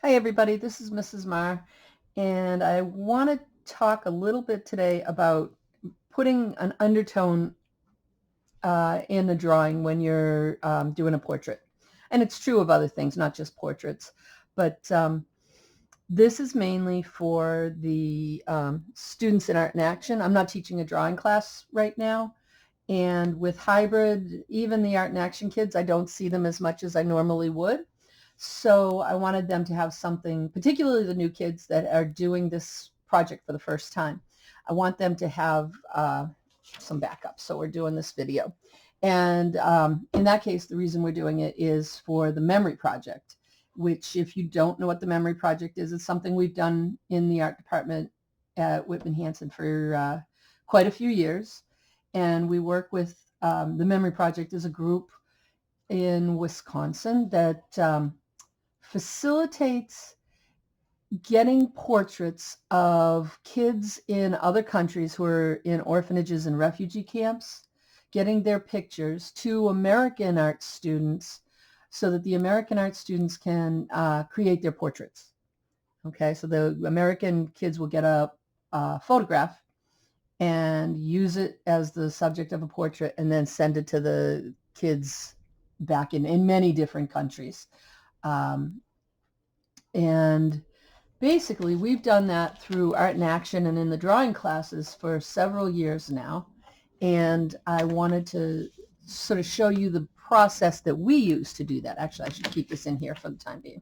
Hi everybody, this is Mrs. Marr, and I want to talk a little bit today about putting an undertone in a drawing when you're doing a portrait. And it's true of other things, not just portraits, but this is mainly for the students in Art in Action. I'm not teaching a drawing class right now, and with hybrid, even the Art in Action kids, I don't see them as much as I normally would. So I wanted them to have something, particularly the new kids that are doing this project for the first time. I want them to have some backup. So we're doing this video. And in that case, the reason we're doing it is for the memory project, which if you don't know what the memory project is, it's something we've done in the art department at Whitman-Hanson for quite a few years. And we work with the memory project as a group in Wisconsin that facilitates getting portraits of kids in other countries who are in orphanages and refugee camps, getting their pictures to American art students so that the American art students can create their portraits. Okay, so the American kids will get a photograph and use it as the subject of a portrait and then send it to the kids back in many different countries. And basically, we've done that through Art in Action and in the drawing classes for several years now. And I wanted to sort of show you the process that we use to do that. Actually, I should keep this in here for the time being.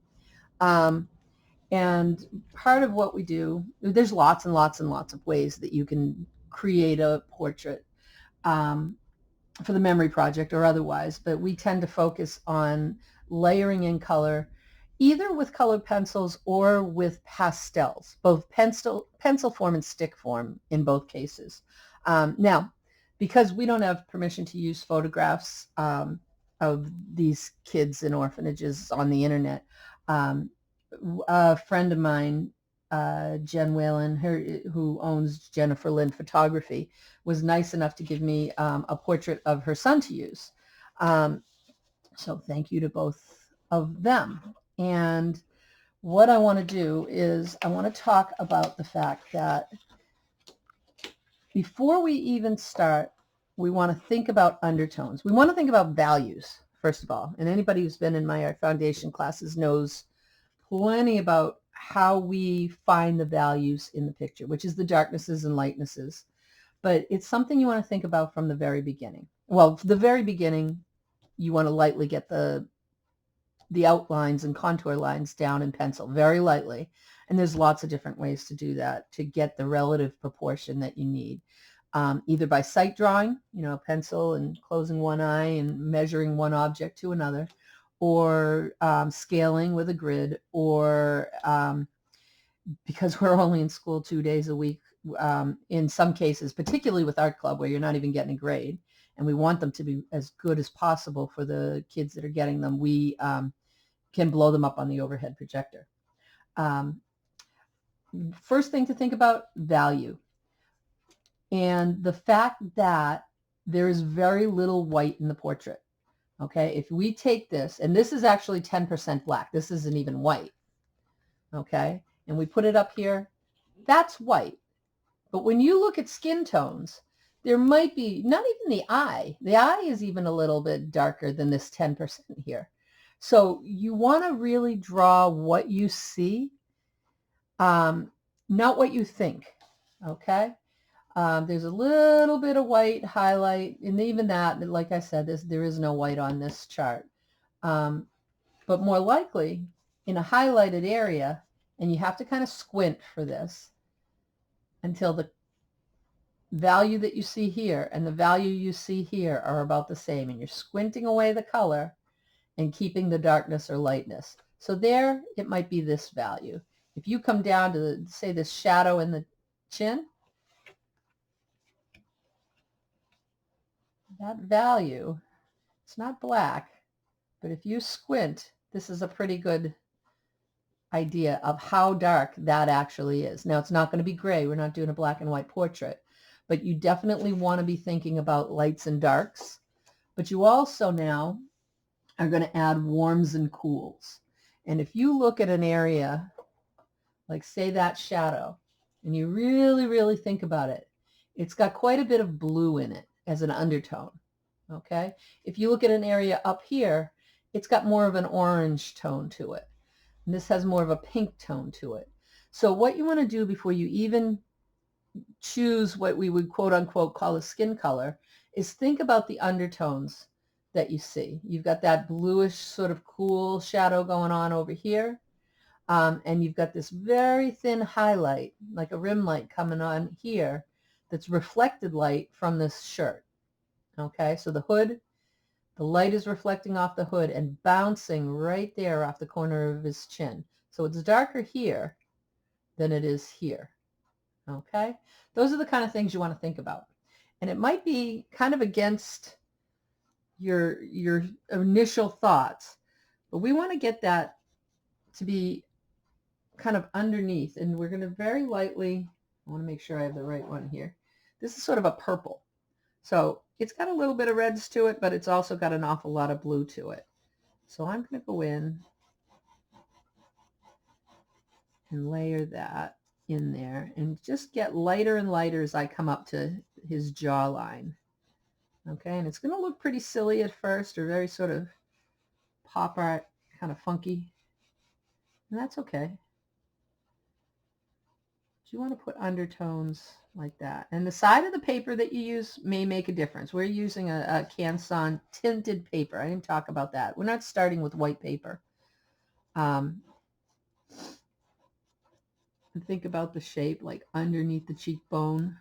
And part of what we do, there's lots and lots and lots of ways that you can create a portrait for the memory project or otherwise, but we tend to focus on layering in color, either with colored pencils or with pastels, both pencil form and stick form in both cases. Now, because we don't have permission to use photographs of these kids in orphanages on the internet, a friend of mine, Jen Whalen, who owns Jennifer Lynn Photography, was nice enough to give me a portrait of her son to use. So thank you to both of them. And what I want to do is I want to talk about the fact that before we even start, we want to think about undertones. We want to think about values, first of all. And anybody who's been in my Art Foundation classes knows plenty about how we find the values in the picture, which is the darknesses and lightnesses. But it's something you want to think about from the very beginning. Well, from the very beginning, you want to lightly get the outlines and contour lines down in pencil, very lightly. And there's lots of different ways to do that to get the relative proportion that you need. Either by sight drawing, pencil and closing one eye and measuring one object to another, or scaling with a grid, or because we're only in school 2 days a week, in some cases, particularly with art club where you're not even getting a grade, and we want them to be as good as possible for the kids that are getting them, we can blow them up on the overhead projector. First thing to think about, value. And the fact that there is very little white in the portrait. Okay, if we take this, and this is actually 10% black, this isn't even white, okay, and we put it up here, that's white. But when you look at skin tones, there might be, not even the eye is even a little bit darker than this 10% here. So you want to really draw what you see, not what you think, okay? There's a little bit of white highlight, and even that, like I said, there is no white on this chart. But more likely, in a highlighted area, and you have to kind of squint for this until the value that you see here and the value you see here are about the same, and you're squinting away the color and keeping the darkness or lightness. So there, it might be this value. If you come down to, say, this shadow in the chin, that value, it's not black, but if you squint, this is a pretty good idea of how dark that actually is. Now, it's not going to be gray. We're not doing a black and white portrait, but you definitely want to be thinking about lights and darks. But you also now are going to add warms and cools. And if you look at an area, like say that shadow, and you really, really think about it, it's got quite a bit of blue in it as an undertone. Okay? If you look at an area up here, it's got more of an orange tone to it. And this has more of a pink tone to it. So what you want to do before you even choose what we would quote unquote call a skin color is think about the undertones that you see. You've got that bluish sort of cool shadow going on over here. And you've got this very thin highlight, like a rim light coming on here that's reflected light from this shirt. Okay, so the hood, the light is reflecting off the hood and bouncing right there off the corner of his chin. So it's darker here than it is here. Okay, those are the kind of things you want to think about. And it might be kind of against your initial thoughts, but we want to get that to be kind of underneath, and we're going to very lightly, I want to make sure I have the right one here. This is sort of a purple. So it's got a little bit of reds to it, but it's also got an awful lot of blue to it. So I'm going to go in and layer that in there and just get lighter and lighter as I come up to his jawline. Okay, and it's going to look pretty silly at first, or very sort of pop art, kind of funky. And that's okay. You want to put undertones like that. And the side of the paper that you use may make a difference. We're using a Canson tinted paper. I didn't talk about that. We're not starting with white paper. And think about the shape, like underneath the cheekbone.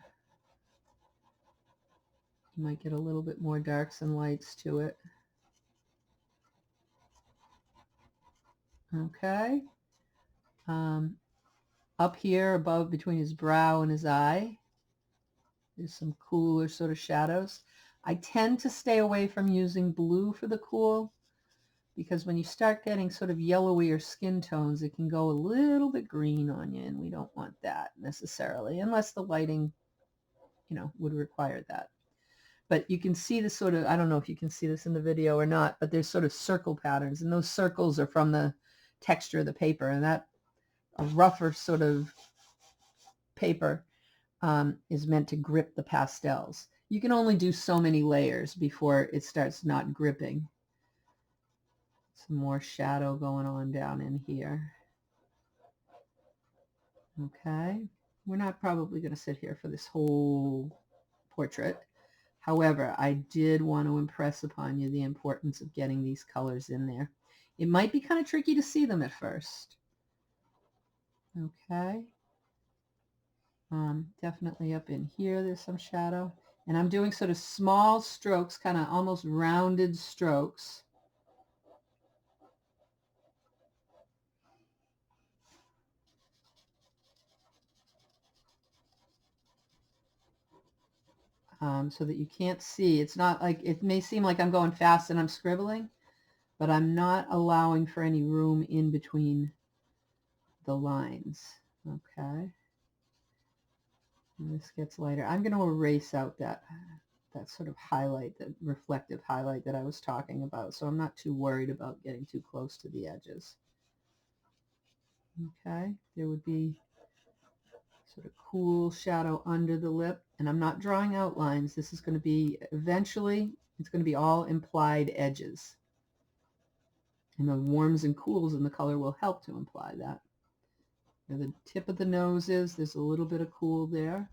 You might get a little bit more darks and lights to it. Okay. Up here above between his brow and his eye, there's some cooler sort of shadows. I tend to stay away from using blue for the cool, because when you start getting sort of yellowier skin tones, it can go a little bit green on you, and we don't want that necessarily, unless the lighting, would require that. But you can see the sort of, I don't know if you can see this in the video or not, but there's sort of circle patterns, and those circles are from the texture of the paper, and that a rougher sort of paper is meant to grip the pastels. You can only do so many layers before it starts not gripping. Some more shadow going on down in here. Okay, we're not probably going to sit here for this whole portrait. However, I did want to impress upon you the importance of getting these colors in there. It might be kind of tricky to see them at first. Okay, definitely up in here there's some shadow. And I'm doing sort of small strokes, kind of almost rounded strokes. So that you can't see. It's not like, it may seem like I'm going fast and I'm scribbling, but I'm not allowing for any room in between the lines. Okay. And this gets lighter. I'm going to erase out that sort of highlight, that reflective highlight that I was talking about. So I'm not too worried about getting too close to the edges. Okay. There would be sort of cool shadow under the lip, and I'm not drawing outlines. This is going to be, eventually, it's going to be all implied edges. And the warms and cools in the color will help to imply that. Where the tip of the nose is, there's a little bit of cool there,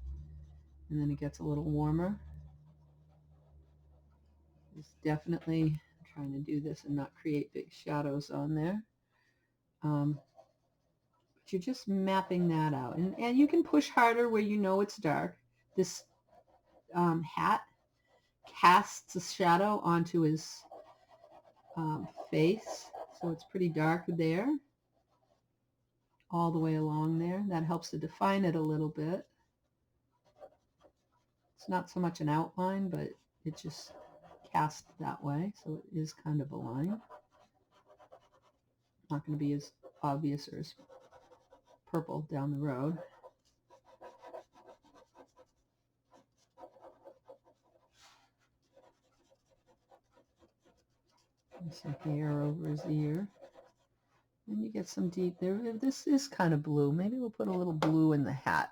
and then it gets a little warmer. It's definitely trying to do this and not create big shadows on there. But you're just mapping that out. And you can push harder where you know it's dark. This hat casts a shadow onto his face, so it's pretty dark there, all the way along there. That helps to define it a little bit. It's not so much an outline, but it just cast that way, so it is kind of a line. Not going to be as obvious or as purple down the road. And some hair over his ear. And you get some deep there. This is kind of blue. Maybe we'll put a little blue in the hat.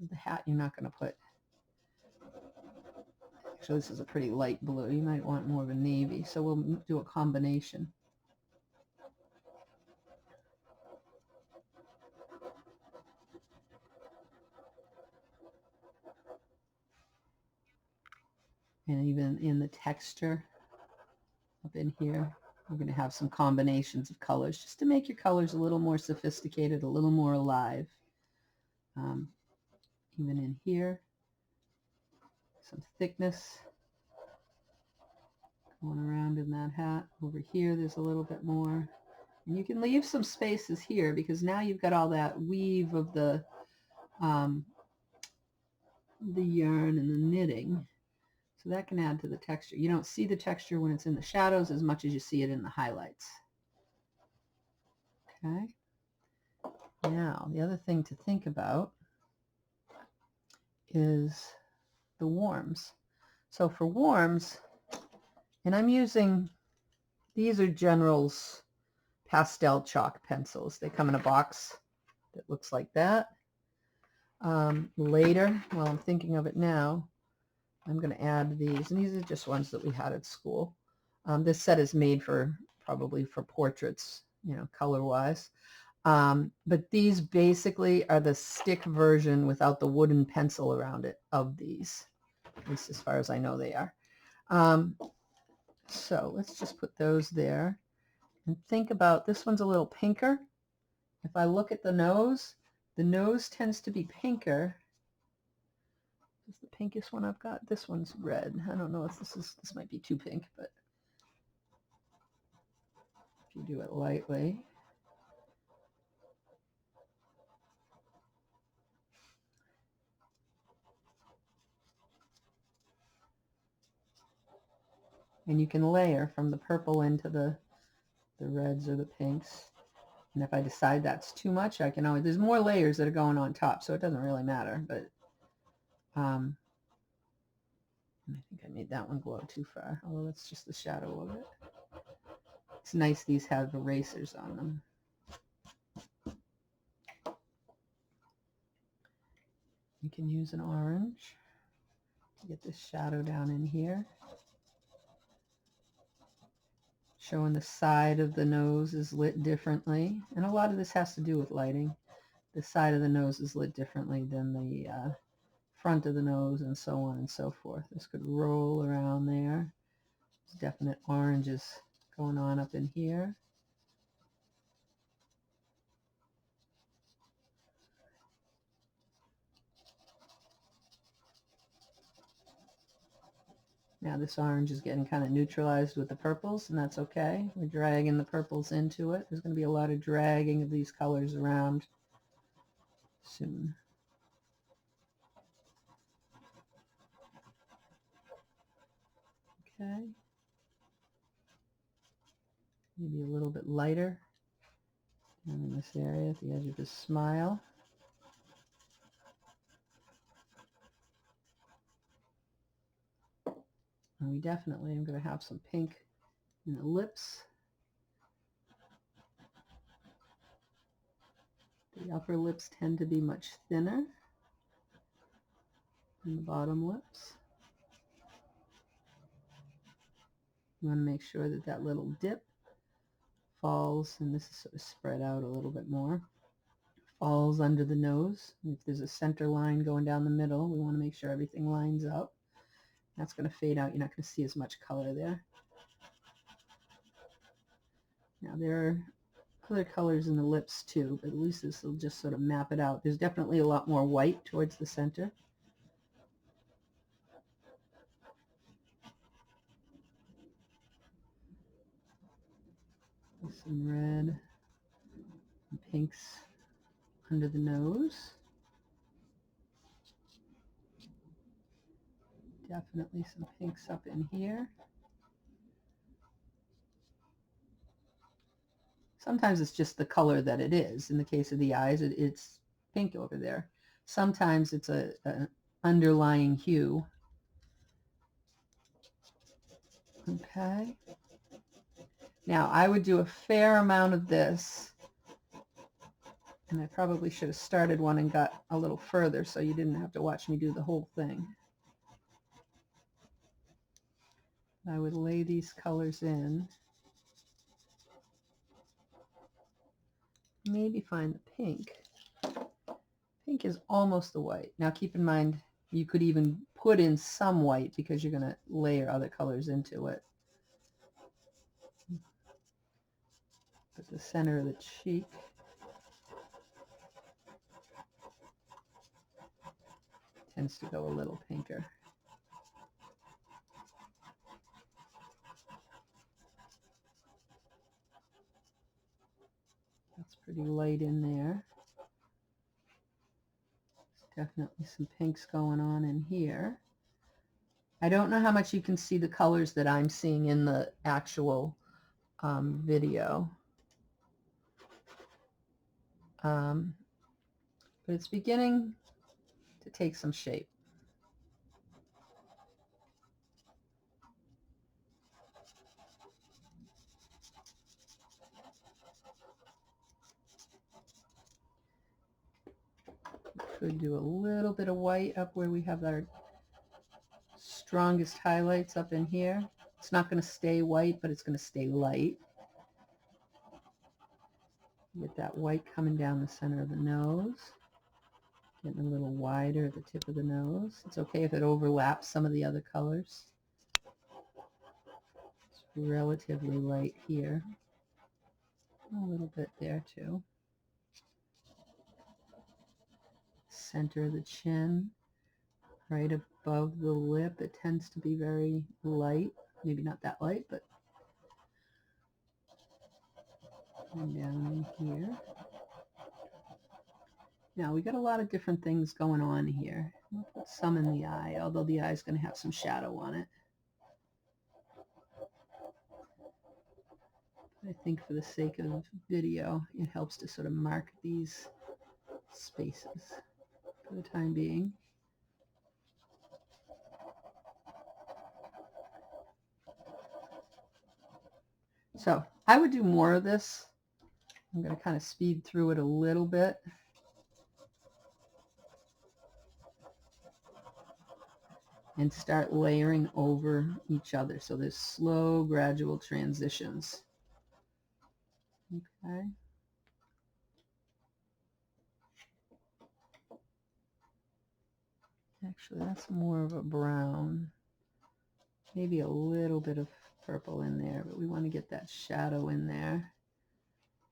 The hat you're not going to put. Actually, this is a pretty light blue. You might want more of a navy, so we'll do a combination. And even in the texture up in here, we're going to have some combinations of colors just to make your colors a little more sophisticated, a little more alive. Even in here, some thickness going around in that hat. Over here, there's a little bit more. And you can leave some spaces here because now you've got all that weave of the yarn and the knitting. So that can add to the texture. You don't see the texture when it's in the shadows as much as you see it in the highlights. Okay. Now, the other thing to think about is the warms. So for warms, and I'm using, these are General's pastel chalk pencils. They come in a box that looks like that. Later, while I'm thinking of it now, I'm going to add these, and these are just ones that we had at school. This set is made for probably for portraits, you know, color-wise. But these basically are the stick version without the wooden pencil around it of these, at least as far as I know they are. So let's just put those there and think about, this one's a little pinker. If I look at the nose tends to be pinker. This is the pinkest one I've got. This one's red. I don't know if this might be too pink, but if you do it lightly. And you can layer from the purple into the reds or the pinks. And if I decide that's too much, I can always, there's more layers that are going on top, so it doesn't really matter. But I think I made that one glow too far, although that's just the shadow of it. It's nice these have erasers on them. You can use an orange to get this shadow down in here. Showing the side of the nose is lit differently. And a lot of this has to do with lighting. The side of the nose is lit differently than the front of the nose, and so on and so forth. This could roll around there. There's definite oranges going on up in here. Now this orange is getting kind of neutralized with the purples, and that's okay. We're dragging the purples into it. There's going to be a lot of dragging of these colors around soon. Okay. Maybe a little bit lighter down in this area at the edge of his smile. And we definitely am going to have some pink in the lips. The upper lips tend to be much thinner than the bottom lips. You want to make sure that that little dip falls, and this is sort of spread out a little bit more, falls under the nose. If there's a center line going down the middle, we want to make sure everything lines up. That's going to fade out. You're not going to see as much color there. Now there are other colors in the lips too, but at least this will just sort of map it out. There's definitely a lot more white towards the center. Some red and pinks under the nose. Definitely some pinks up in here. Sometimes it's just the color that it is. In the case of the eyes, it's pink over there. Sometimes it's an underlying hue. Okay. Now, I would do a fair amount of this, and I probably should have started one and got a little further so you didn't have to watch me do the whole thing. I would lay these colors in. Maybe find the pink. Pink is almost the white. Now keep in mind, you could even put in some white because you're going to layer other colors into it. But the center of the cheek. Tends to go a little pinker. That's pretty light in there. There's definitely some pinks going on in here. I don't know how much you can see the colors that I'm seeing in the actual video. But it's beginning to take some shape. Could do a little bit of white up where we have our strongest highlights up in here. It's not going to stay white, but it's going to stay light. Get that white coming down the center of the nose. Getting a little wider at the tip of the nose. It's okay if it overlaps some of the other colors. It's relatively light here. A little bit there too. Center of the chin, right above the lip. It tends to be very light. Maybe not that light, but and down in here. Now we got a lot of different things going on here. We'll put some in the eye, although the eye is going to have some shadow on it. I think for the sake of video, it helps to sort of mark these spaces for the time being. So I would do more of this. I'm going to kind of speed through it a little bit. And start layering over each other. So there's slow, gradual transitions. Okay. Actually, that's more of a brown. Maybe a little bit of purple in there, but we want to get that shadow in there.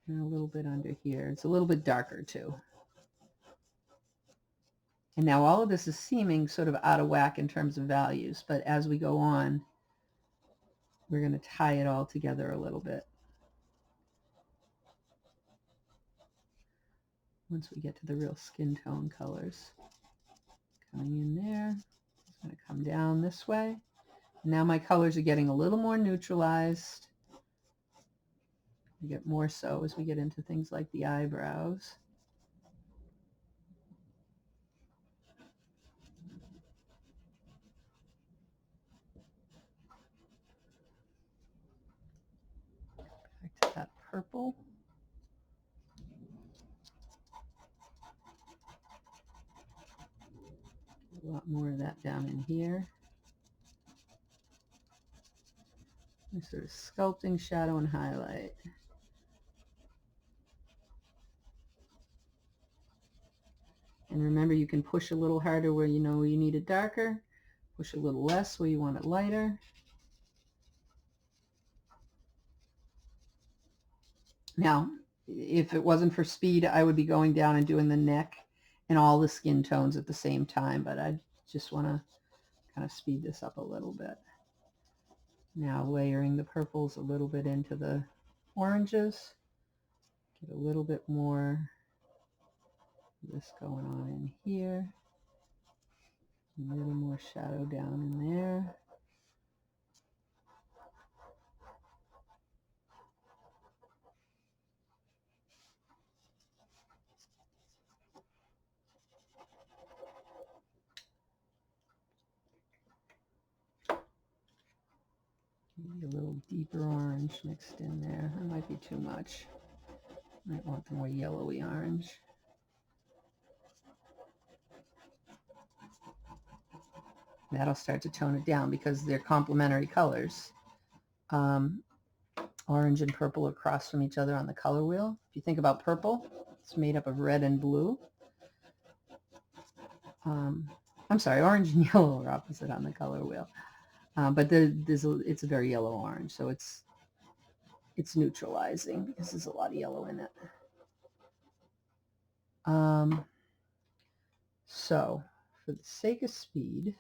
And a little bit under here. It's a little bit darker too. And now all of this is seeming sort of out of whack in terms of values, but as we go on, we're going to tie it all together a little bit. Once we get to the real skin tone colors. Coming in there, it's going to come down this way. Now my colors are getting a little more neutralized. We get more so as we get into things like the eyebrows. Back to that purple. A lot more of that down in here. And sort of sculpting shadow and highlight. And remember, you can push a little harder where you know you need it darker, push a little less where you want it lighter. Now, if it wasn't for speed, I would be going down and doing the neck and all the skin tones at the same time, but I just want to kind of speed this up a little bit. Now layering the purples a little bit into the oranges. Get a little bit more of this going on in here. A little more shadow down in there. Maybe a little deeper orange. orange mixed in there. That might be too much. Might want the more yellowy orange. That'll start to tone it down because they're complementary colors. Orange and purple are across from each other on the color wheel. If you think about purple, it's made up of red and blue. I'm sorry, orange and yellow are opposite on the color wheel. But it's a very yellow orange, so it's neutralizing because there's a lot of yellow in it. So for the sake of speed,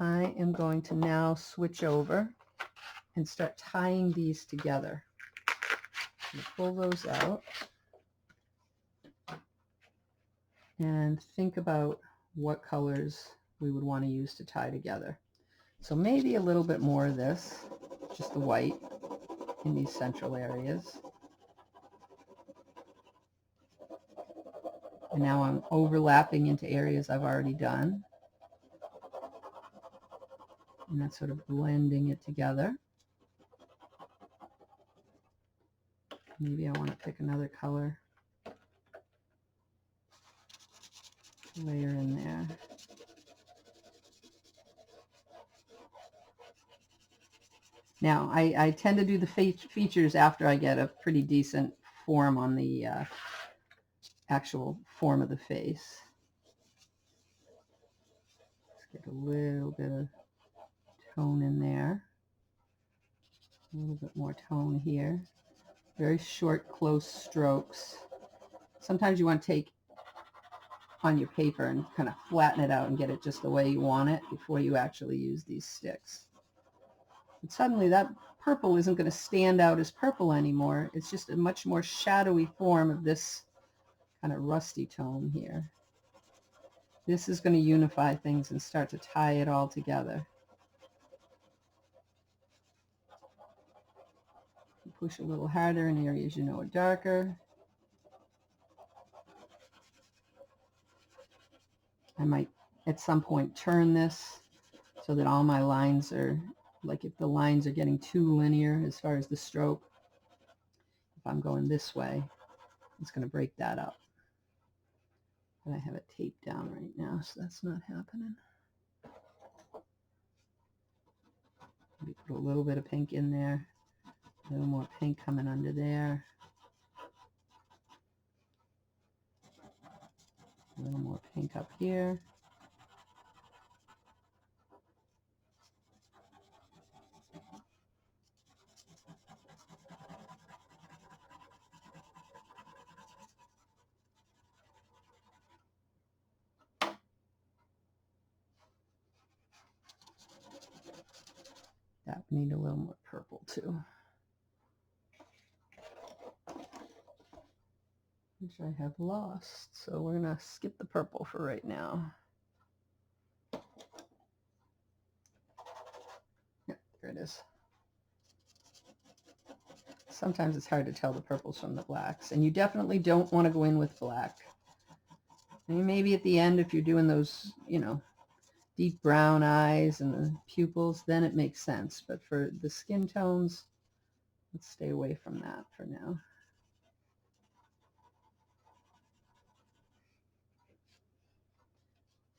I am going to now switch over and start tying these together. Pull those out and think about what colors we would want to use to tie together. So maybe a little bit more of this, just the white in these central areas. And now I'm overlapping into areas I've already done. And that's sort of blending it together. Maybe I want to pick another color, layer in there. Now, I tend to do the features after I get a pretty decent form on the actual form of the face. Let's get a little bit of tone in there. A little bit more tone here. Very short, close strokes. Sometimes you want to take on your paper and kind of flatten it out and get it just the way you want it before you actually use these sticks. And suddenly that purple isn't going to stand out as purple anymore. It's just a much more shadowy form of this kind of rusty tone here. This is going to unify things and start to tie it all together. You push a little harder in areas you know are darker. I might at some point turn this so that all my lines are, like if the lines are getting too linear as far as the stroke, if I'm going this way, it's going to break that up. But I have it taped down right now, so that's not happening. Maybe put a little bit of pink in there, a little more pink coming under there, a little more pink up here. That would need a little more purple too, which I have lost. So we're going to skip the purple for right now. Yeah, there it is. Sometimes it's hard to tell the purples from the blacks, and you definitely don't want to go in with black. I mean, maybe at the end, if you're doing those, you know, deep brown eyes and the pupils, then it makes sense. But for the skin tones, let's stay away from that for now.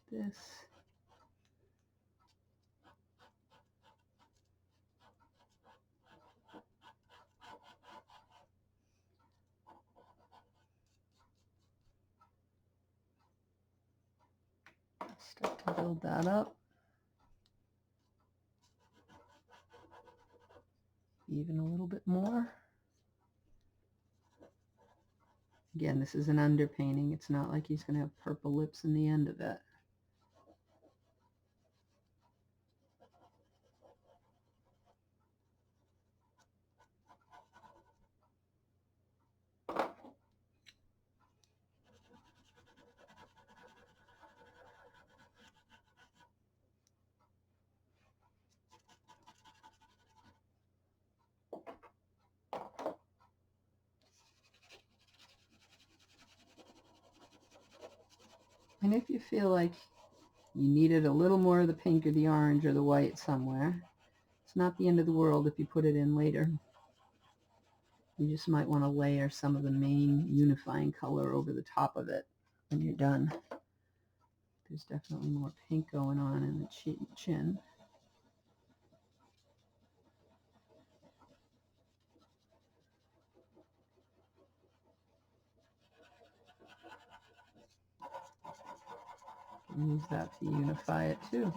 This. Start to build that up. Even a little bit more. Again, this is an underpainting. It's not like he's going to have purple lips in the end of it. And if you feel like you needed a little more of the pink or the orange or the white somewhere, It's not the end of the world if you put it in later. You just might want to layer some of the main unifying color over the top of it when you're done. There's definitely more pink going on in the chin. Use that to unify it too.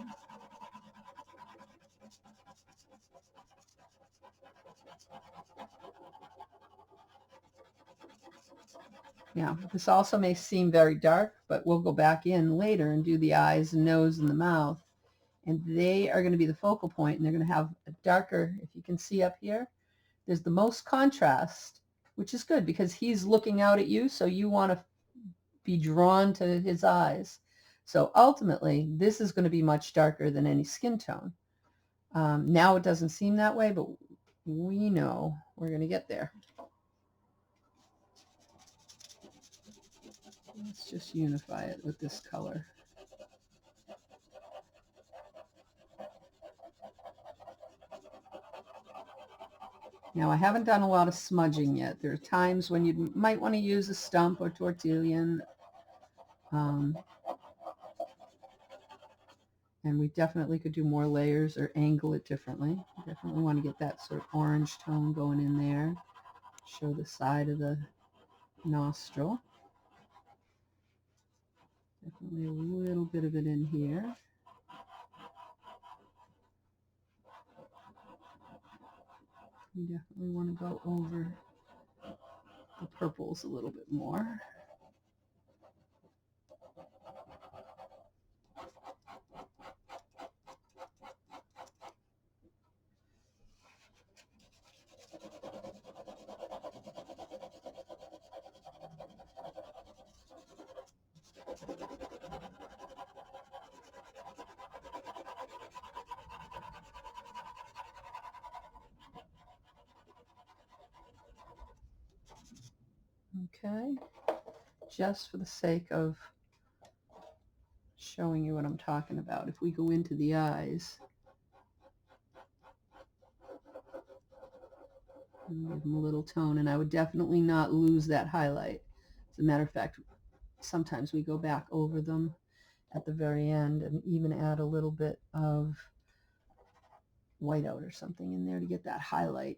Now, this also may seem very dark, but we'll go back in later and do the eyes and nose and the mouth. And they are going to be the focal point, and they're going to have a darker, if you can see up here, there's the most contrast, which is good because he's looking out at you, so you want to be drawn to his eyes. So ultimately, this is going to be much darker than any skin tone. Now it doesn't seem that way, but we know we're going to get there. Let's just unify it with this color. Now, I haven't done a lot of smudging yet. There are times when you might want to use a stump or tortilla. And we definitely could do more layers or angle it differently. Definitely want to get that sort of orange tone going in there. Show the side of the nostril. Definitely a little bit of it in here. We definitely want to go over the purples a little bit more. Okay, just for the sake of showing you what I'm talking about, if we go into the eyes, and give them a little tone, and I would definitely not lose that highlight. As a matter of fact, sometimes we go back over them at the very end and even add a little bit of whiteout or something in there to get that highlight,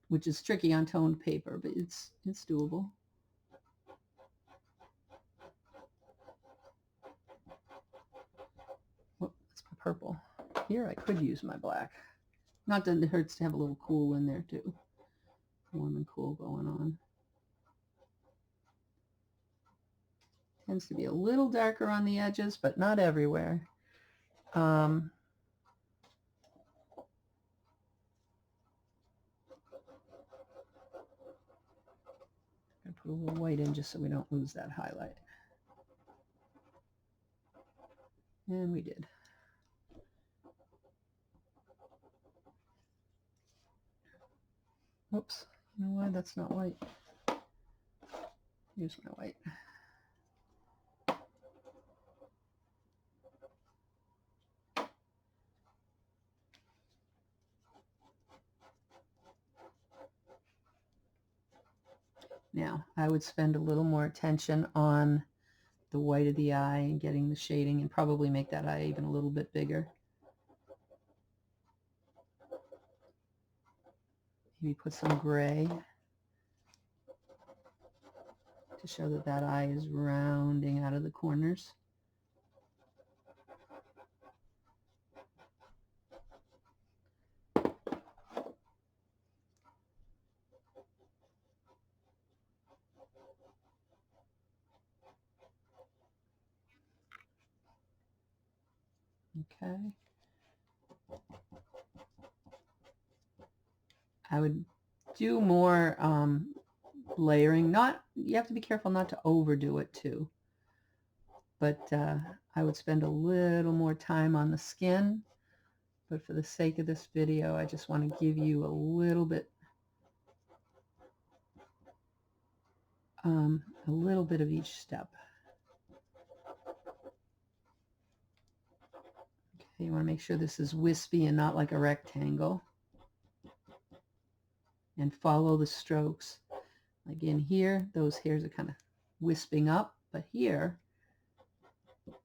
which is tricky on toned paper, but it's doable. Oh, that's my purple. Here I could use my black. Not that it hurts to have a little cool in there too. Warm and cool going on. Tends to be a little darker on the edges, but not everywhere. Put a little white in just so we don't lose that highlight. And we did. Oops, you know why that's not white? Here's my white. Now, I would spend a little more attention on the white of the eye and getting the shading, and probably make that eye even a little bit bigger. Maybe put some gray to show that that eye is rounding out of the corners. Okay. I would do more layering. You have to be careful not to overdo it too. But I would spend a little more time on the skin. But for the sake of this video, I just want to give you a little bit of each step. Okay, you want to make sure this is wispy and not like a rectangle. and follow the strokes. Again, here, those hairs are kind of wisping up, but here, they're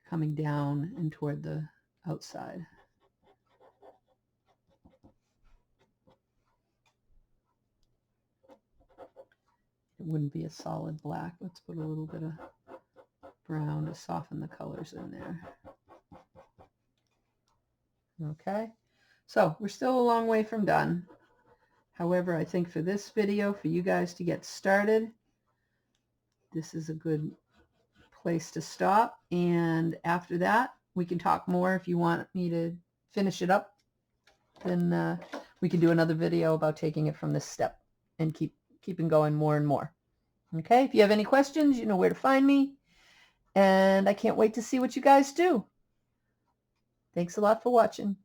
coming down and toward the outside. It wouldn't be a solid black. Let's put a little bit of brown to soften the colors in there. Okay, so we're still a long way from done. However, I think for this video, for you guys to get started, this is a good place to stop. And after that, we can talk more. If you want me to finish it up, then we can do another video about taking it from this step and keeping going more and more. Okay, if you have any questions, you know where to find me. And I can't wait to see what you guys do. Thanks a lot for watching.